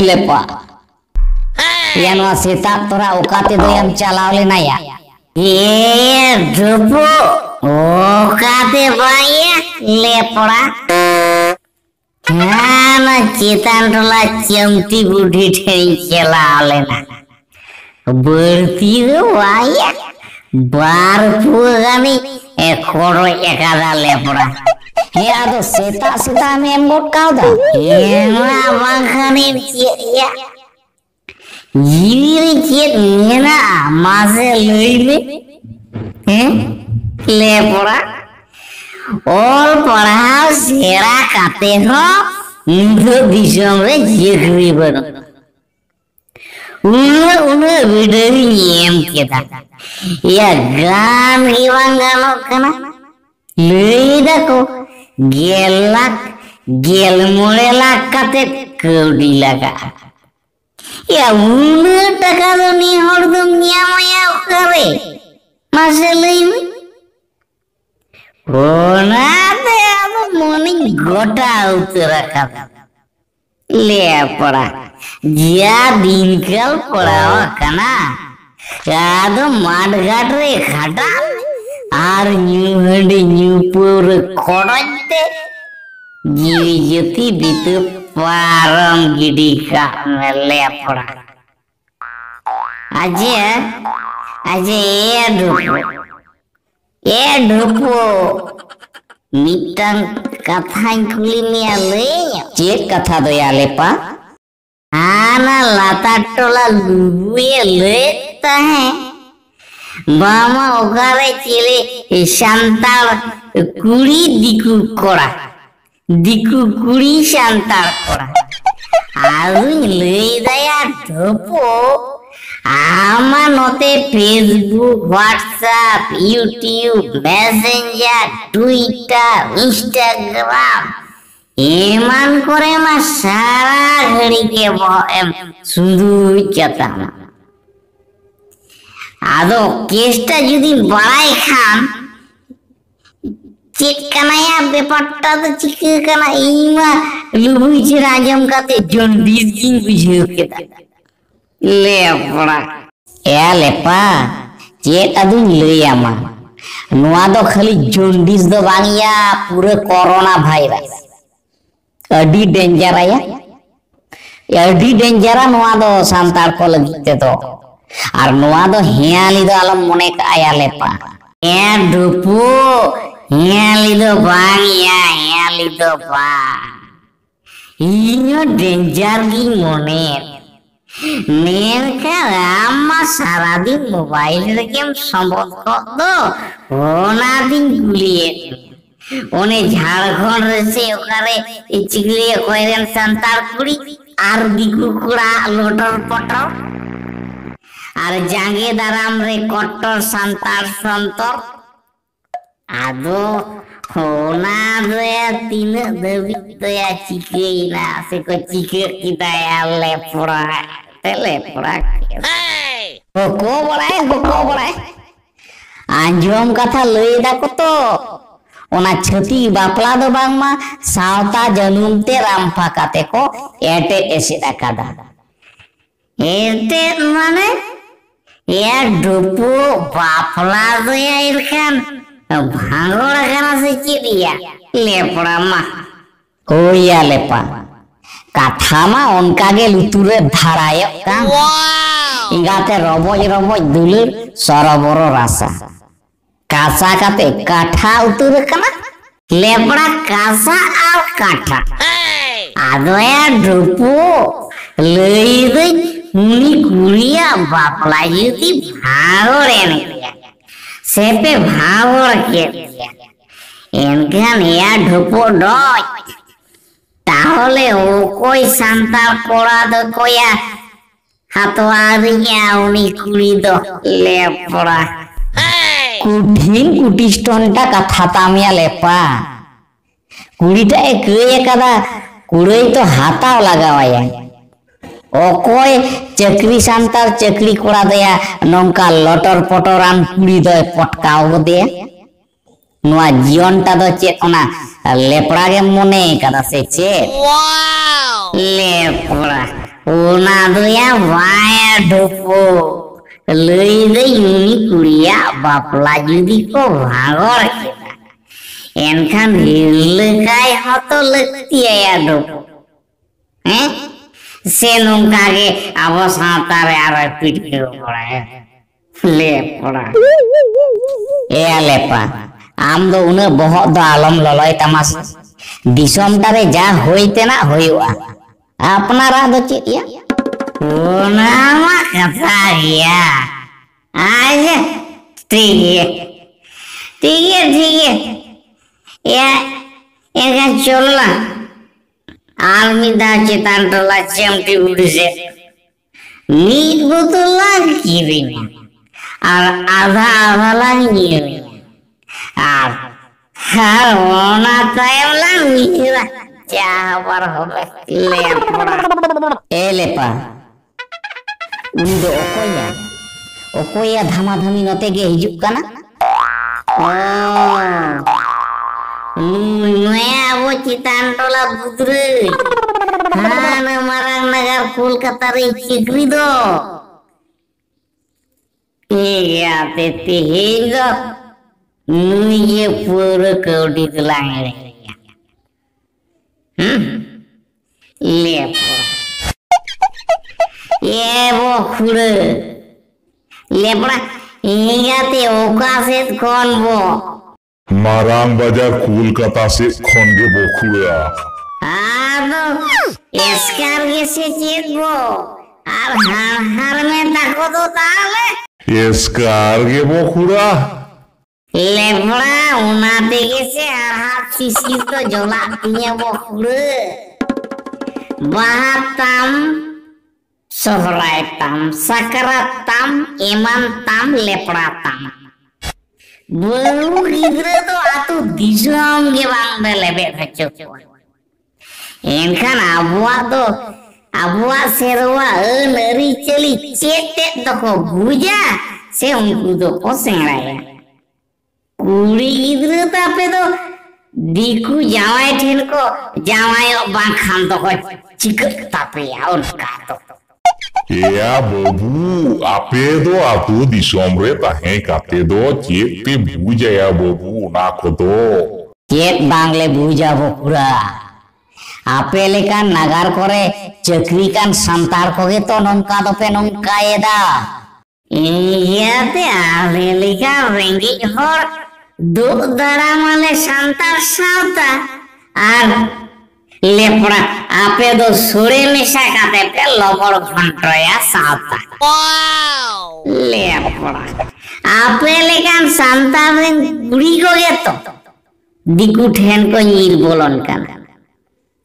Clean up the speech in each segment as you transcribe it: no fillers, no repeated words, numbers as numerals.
लेपा या नवा सेता तोरा ओकाते दोयम चलावले ना या ए डुबो ओकाते बाया लेपड़ा ना चेतन टोला चमती बुढ़ी ठेरी चलावले ना बढ़ती बाया बार पुगानी खोड़ो एकादा लेपड़ा या तो सेता में मोट काउदा ना बंखानी चिया ये चेत मेना मासे लइले हैं लेपड़ा और पढ़ाओ सेरा काते हो इंद्र दिशम रे जेगरी बनो उन्हें विडरी एम केता या गान गानो कना लेदा को गेल मोड़े लाख काते कौड़ी लगा या उन्हें टका दो नहीं हर दम निया माया करे मासे लेने ओनाते अब मोनी गोटा उतरा का ले पड़ा जिया दिन कल पड़ा कना कादो माड घाट रे घाटा आर न्यू हंडी न्यू पूरे खोड़ते जीवी ज्योति बीते पारम गिडी का ले पड़ा अजे ये ढुपो मिटन कथा कुली में ले चेक कथा दो या लेपा आना लाता टोला लुबुए लेता है बामा ओगारे चले शांताल कुड़ी दिकु कुड़ी शांताल कोड़ा आउन ले दया ढुपो आमा नोते Facebook WhatsApp YouTube Messenger Twitter Instagram एमान करे मा सारा घड़ी के एम सुंदू चता आदो केस्टा जुदी बड़ाई खान चेक कनाया बेपट्टा तो चिके कना इमा लुबुई छ राजम काते जंडीस गिन बुझियो केता ले पड़ा या लेपा चेक अदुन लैयामा नुआ दो खाली जंडीस दो बांगिया पूरे कोरोना वायरस अडी डेंजर आया अडी डेंजरा नुआ दो सांतार को लगिते तो और नुआ दो हियाली दो आलम मने का आया लेपा ए डुपो हियाली दो बा इनो डेंजर की मने नेर का आमा सारा दिन मोबाइल गेम संबोध को दो होना दिन गुलिए ओने झारखंड से ओकारे चिगलिए कोयरन संतार कुड़ी आर दिकु कुड़ा लोटर पटर आर जांगे दाराम रे कट्टर संतार संतर आदो होना रे तीन दबी तया चिकेना से को चिके किताया ले पड़ा को बड़ाय आंजोम कथा लई दा को तो ओना छती बापला दो बांगमा सावता जनुम ते रामफा काते को एटे एसिदा कादा एटे माने या डुपो बापला दो या इरखान भांगोड़ा खाना से चिड़िया ले पड़ा मा ओ या लेपा काथा मा उनका के लुतुरे धाराय का इंगाते रबोज दुलुर सरबरो रासा कासा काते काठा उतुर कना लेपड़ा कासा और काठा आदोया डुपो लई दे उनी कुड़िया बापला युती भागोड़े ने सेपे भागोड़ के इनखान या डुपो डोय ताहले ओ कोई सांतार कोड़ा दो कोया हाथवारिया उनी कुड़ी दो लेपड़ा कुठिन कुटिस्टोनटा कथा तामिया लेपा कुड़ीटा एक कदा कुड़ई तो हाथाव लगावाया ओकोय चक्री सांतार चक्री कोड़ा दया नौका लटर पटरान कुड़ी दो पटकाव दे नुआ जीवन टा दो चे ओना लेपड़ा के मने कदा से चे ले पड़ा ओना दोया वाया ढोपो लई दे यूनी कुड़िया बापला जुदी को भागोर केदा एनखान हिलकाय हतो लगती या ढोपो हैं से नोंका के अब साता रे आर पिटियो पड़ा ले पड़ा ए लेपा आम दो उन्हें बहुत दो आलम ललय तमाशा दिसम तारे जा होइते ना होइवा अपना रा दो चिया ओना मा कथा या आज ठीक है या एका चलला आर्मी दा चेतान टोला चमटी उड़ी से नीट बोतला किरिना और आधा लागी আর আর ওনা তাইলা মিরা যাবার হবে লেপড়া এ লেপা উনি অকয়া ধামাধামি নতে গে হিজুক কানা নয়া abo চিতান tola budre হানা marang nagar kolkata re chikri do iya tete hijo ये पूरा कौड़ी दिलाएंगे ले ये वो खुले ले पड़ा ये ओका से कौन वो मारांग बाजार कोलकाता से खोंगे वो खुड़ा तो एस्कार के से चेत वो और हर में ताको तो ताले एस्कार के वो खुड़ा लेपड़ा उना देखे से हाथ सीसी तो जलाती है वो खुले बाहतम सोहरायतम सकरातम एमनतम लेपड़ातम baru gitu tuh atuh disam ke bang belebek kecuk. Enkan abuak serwa neri celi cetek toko buja se unku do poseng raya. Kuri gitu tapi tuh diku jawai ten ko jawai bang kan toko cikek tapi ya unka tuh. Ya babu, ape do atu di somre tahe kate do cek te buja ya babu nako do. Cek bangle buja bokura. Ape lekan nagar kore cekri kan santar koge to nongka dope nongka eda. Iya te ale lekan rengi hor duk dara male santar sauta ar lepra ape do sore mesha kate pe lobor ghonto ya sauta. Wow. Lepra ape lekan santar ren guri koge to diku then ko nyir bolon kan.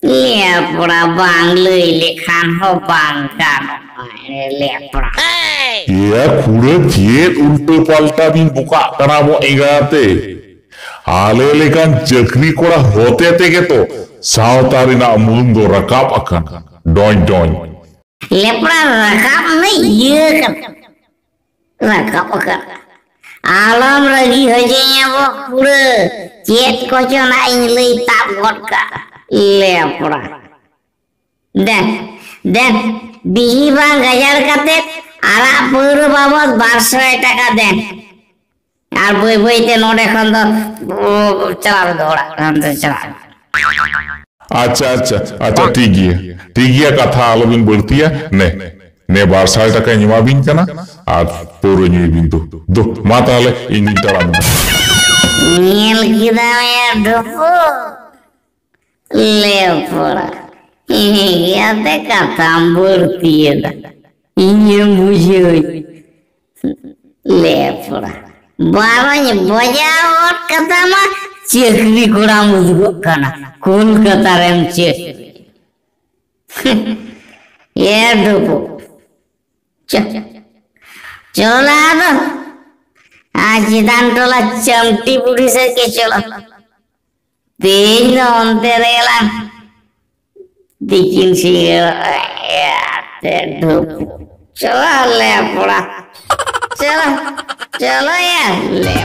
Lepra bangle lekhan ho bangkan lepra. Ya kure cek ulto palta bin buka kana bo egate. Ale lekan cekri kora hote tege to sautari na mundo rakap akan doin. Lepra rakap na iya kan. Rakap akan. Alam lagi hajanya bo kure cek koco na inlei tap vodka. Lepra. Dan bihi bang gajar kate arak puru babot 1200 টাকা দেন আর বই বইতে note এখন তো চালাবে দৌড়া চালাবে अच्छा ठीक है कथा आलोबिन बढ़तिया ने 1200 টাকা নিমা বিন কানা আর পুরো নিয়ে বিন দো মা তাহলে ইনি তারাম নীল কিদামে ঢোকো লেপড়া ইয়াতে কথা বলতিয়ে না ইয়ে বুঝে লেপড়া বারোই বজাও কথা মা চেকরি কোড়া মুজগো কানা কলকাতা রেম চেক এ ঢোকো চলা তো आज दांटोला चमटी बुढ़ी से के चलो तेज नोंते रेला दिकिन सी याते ढुक चलो ले पड़ा चलो यार ले